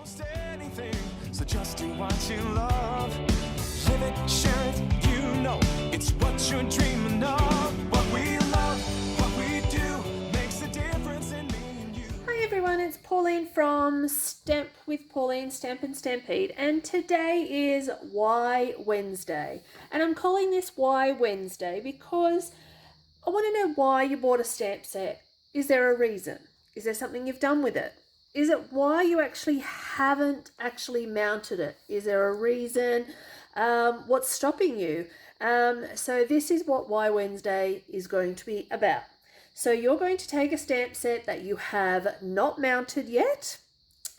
Most anything, so just do what you love. Live it, share it, you know it's what you're dreaming of. What we love, what we do makes a difference in me and you. Hi everyone, it's Pauline from Stamp with Pauline, Stampin' Stampede, and today is Why Wednesday. And I'm calling this Why Wednesday because I want to know why you bought a stamp set. Is there a reason? Is there something you've done with it? Is it why you actually haven't actually mounted it? Is there a reason? What's stopping you? So this is what Why Wednesday is going to be about. So you're going to take a stamp set that you have not mounted yet,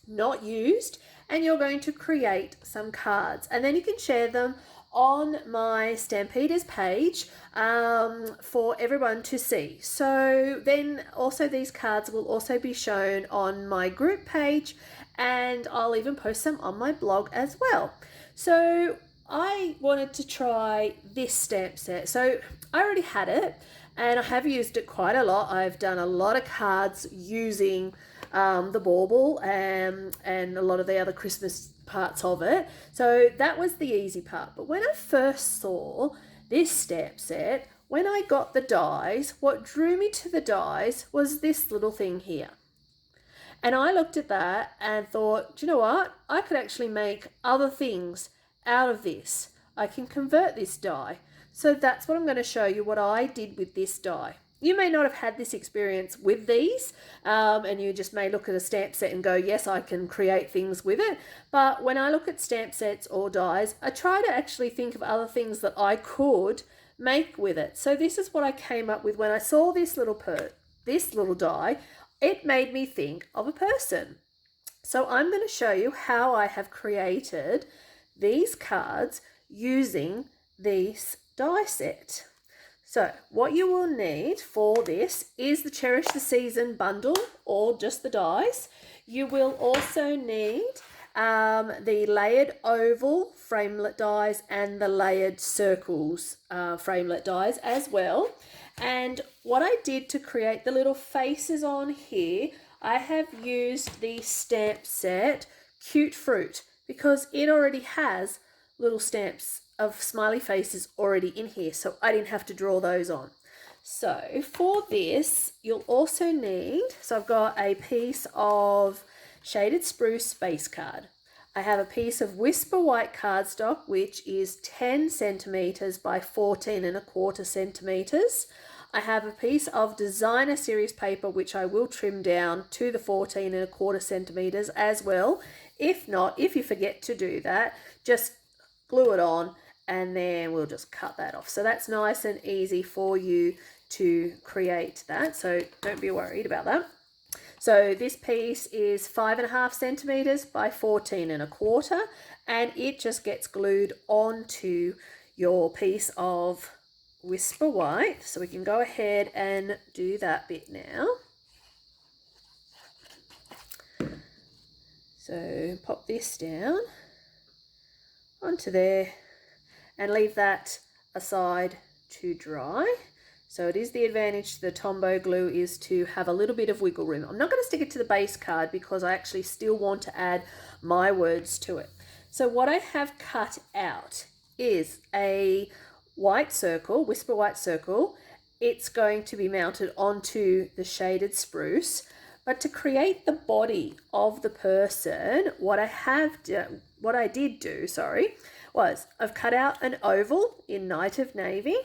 not used, and you're going to create some cards. And then you can share them on my Stampeders page for everyone to see. So then also these cards will also be shown on my group page, and I'll even post them on my blog as well. So I wanted to try this stamp set. So I already had it and I have used it quite a lot. I've done a lot of cards using the bauble and a lot of the other Christmas parts of it. So that was the easy part. But when I first saw this stamp set, when I got the dies, what drew me to the dies was this little thing here. And I looked at that and thought, do you know what? I could actually make other things out of this. I can convert this die. So that's what I'm going to show you what I did with this die. You may not have had this experience with these, and you just may look at a stamp set and go, yes, I can create things with it. But when I look at stamp sets or dies, I try to actually think of other things that I could make with it. So this is what I came up with when I saw this little die. It made me think of a person. So I'm going to show you how I have created these cards using this die set. So what you will need for this is the Cherish the Season bundle or just the dies. You will also need the layered oval framelit dies and the layered circles framelit dies as well. And what I did to create the little faces on here, I have used the stamp set Cute Fruit because it already has little stamps of smiley faces already in here, so I didn't have to draw those on. So for this, you'll also need, so I've got a piece of Shaded Spruce base card. I have a piece of Whisper White cardstock, which is 10 centimeters by 14¼ centimeters. I have a piece of Designer Series paper, which I will trim down to the 14¼ centimeters as well. If not, if you forget to do that, just glue it on and then we'll just cut that off. So that's nice and easy for you to create that. So don't be worried about that. So this piece is 5½ centimeters by 14¼ and it just gets glued onto your piece of Whisper White. So we can go ahead and do that bit now. So pop this down onto there and leave that aside to dry. So it is the advantage to the Tombow glue is to have a little bit of wiggle room. I'm not going to stick it to the base card because I actually still want to add my words to it. So what I have cut out is a white circle, Whisper White circle. It's going to be mounted onto the Shaded Spruce. But to create the body of the person, what I did do, was I've cut out an oval in Night of Navy.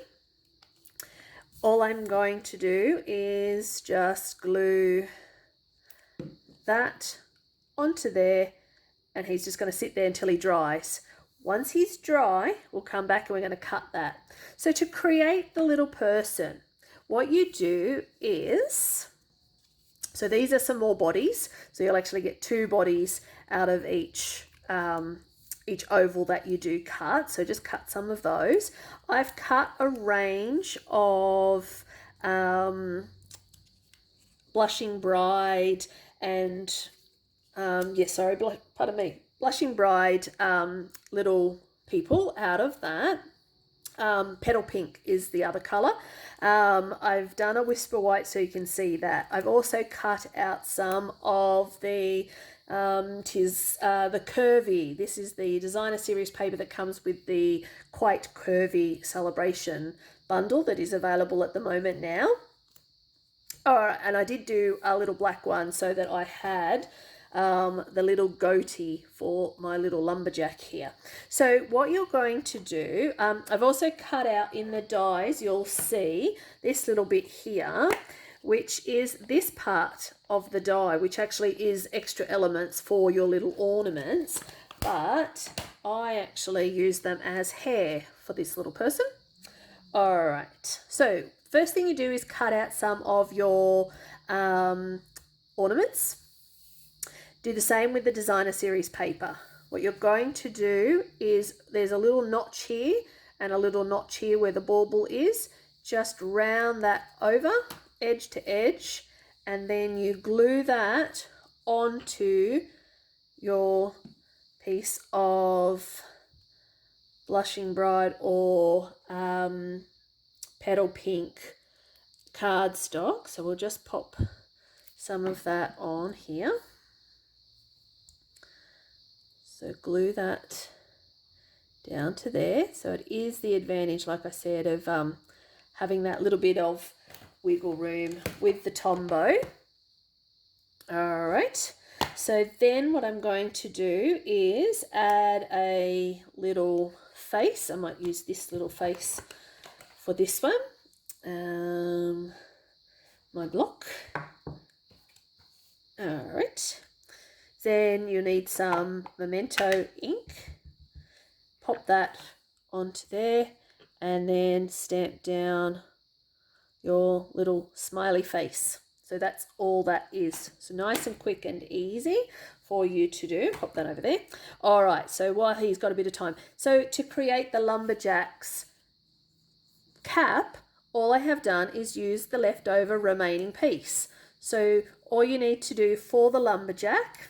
All I'm going to do is just glue that onto there, and he's just going to sit there until he dries. Once he's dry, we'll come back and we're going to cut that. So to create the little person, what you do is, so these are some more bodies. So you'll actually get 2 bodies out of each oval that you do cut. So just cut some of those. I've cut a range of Blushing Bride and, Blushing Bride little people out of that. Petal Pink is the other colour. I've done a Whisper White so you can see that. I've also cut out some of the 'Tis the curvy. This is the designer series paper that comes with the quite curvy celebration bundle that is available at the moment now. All right, and I did do a little black one so that I had the little goatee for my little lumberjack here. So what you're going to do, I've also cut out in the dies, you'll see this little bit here, which is this part of the die, which actually is extra elements for your little ornaments, but I actually use them as hair for this little person. All right, so first thing you do is cut out some of your ornaments. Do the same with the designer series paper. What you're going to do is there's a little notch here and a little notch here where the bauble is. Just round that over, edge to edge, and then you glue that onto your piece of Blushing Bride or Petal Pink cardstock. So we'll just pop some of that on here. So glue that down to there. So it is the advantage, like I said, of having that little bit of wiggle room with the Tombow. All right. So then what I'm going to do is add a little face. I might use this little face for this one. My block. All right. Then you need some Memento ink. Pop that onto there and then stamp down your little smiley face. So that's all that is. So nice and quick and easy for you to do. Pop that over there. All right, so while he's got a bit of time. So to create the lumberjack's cap, all I have done is use the leftover remaining piece. So all you need to do for the lumberjack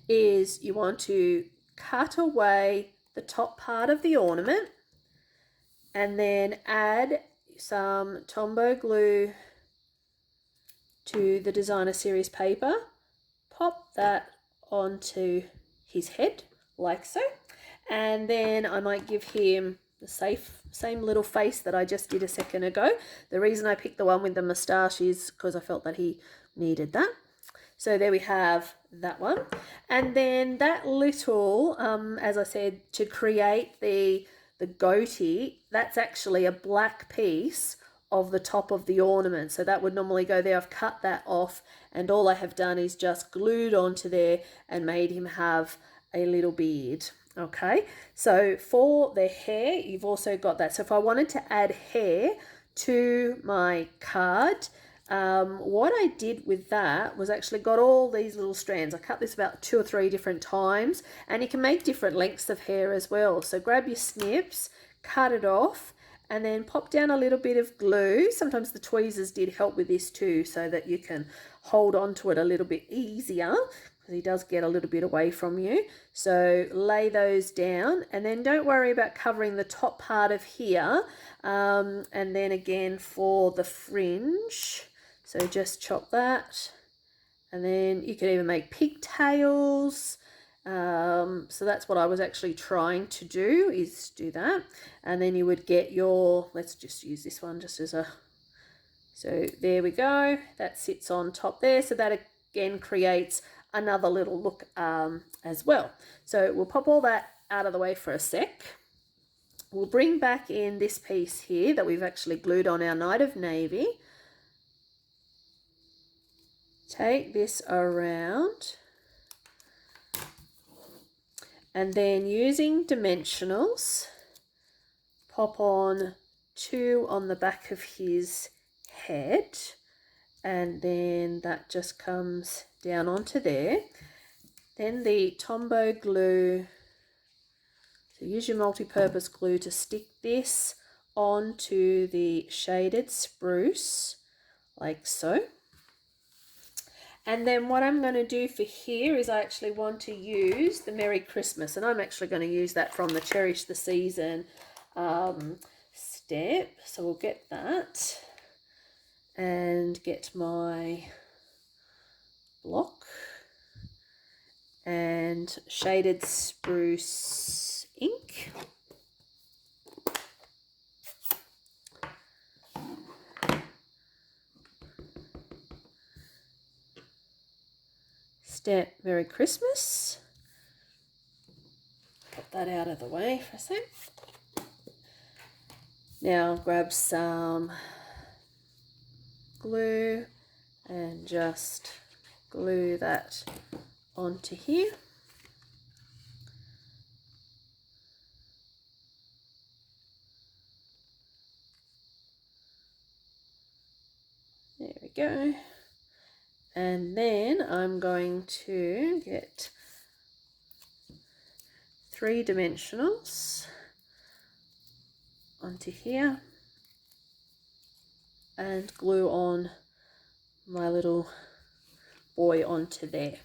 is you want to cut away the top part of the ornament and then add some Tombow glue to the designer series paper. Pop that onto his head like so, and then I might give him the same little face that I just did a second ago. The reason I picked the one with the moustache is because I felt that he needed that. So there we have that one. And then that little, as I said, to create the goatee, that's actually a black piece of the top of the ornament. So that would normally go there. I've cut that off and all I have done is just glued onto there and made him have a little beard. Okay, so for the hair, you've also got that. So if I wanted to add hair to my card, what I did with that was actually got all these little strands. I cut this about 2 or 3 different times, and you can make different lengths of hair as well. So grab your snips, cut it off, and then pop down a little bit of glue. Sometimes the tweezers did help with this too, so that you can hold on to it a little bit easier, because he does get a little bit away from you. So lay those down, and then don't worry about covering the top part of here. And then again for the fringe, so just chop that, and then you could even make pigtails. So that's what I was actually trying to do, is do that. And then you would get your, let's just use this one just as a, so there we go, that sits on top there. So that again creates another little look as well. So we'll pop all that out of the way for a sec. We'll bring back in this piece here that we've actually glued on our Night of Navy. Take this around, and then using dimensionals, pop on 2 on the back of his head, and then that just comes down onto there. Then the Tombow glue, so use your multi-purpose glue to stick this onto the shaded spruce like so. And then what I'm going to do for here is I actually want to use the Merry Christmas, and I'm actually going to use that from the Cherish the Season stamp. So we'll get that and get my block. and shaded spruce ink. Stamp Merry Christmas. Put that out of the way for a sec. Now grab some glue and just glue that onto here. There we go. And then I'm going to get 3 dimensionals onto here and glue on my little boy onto there.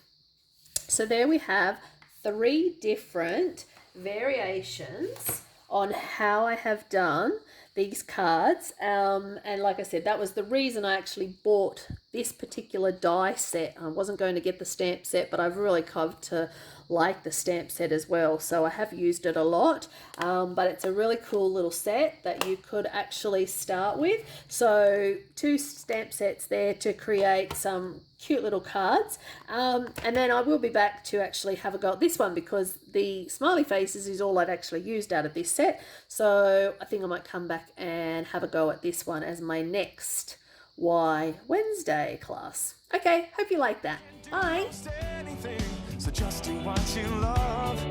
So there we have 3 different variations on how I have done these cards, and like I said, that was the reason I actually bought this particular die set. I wasn't going to get the stamp set, but I've really come to like the stamp set as well, so I have used it a lot. But it's a really cool little set that you could actually start with. So 2 stamp sets there to create some cute little cards, and then I will be back to actually have a go at this one, because the smiley faces is all I'd actually used out of this set. So I think I might come back and have a go at this one as my next Why Wednesday class. Okay, hope you like that. Bye. So just do what you love.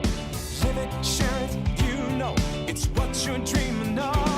Live it, share it, you know it's what you're dreaming of.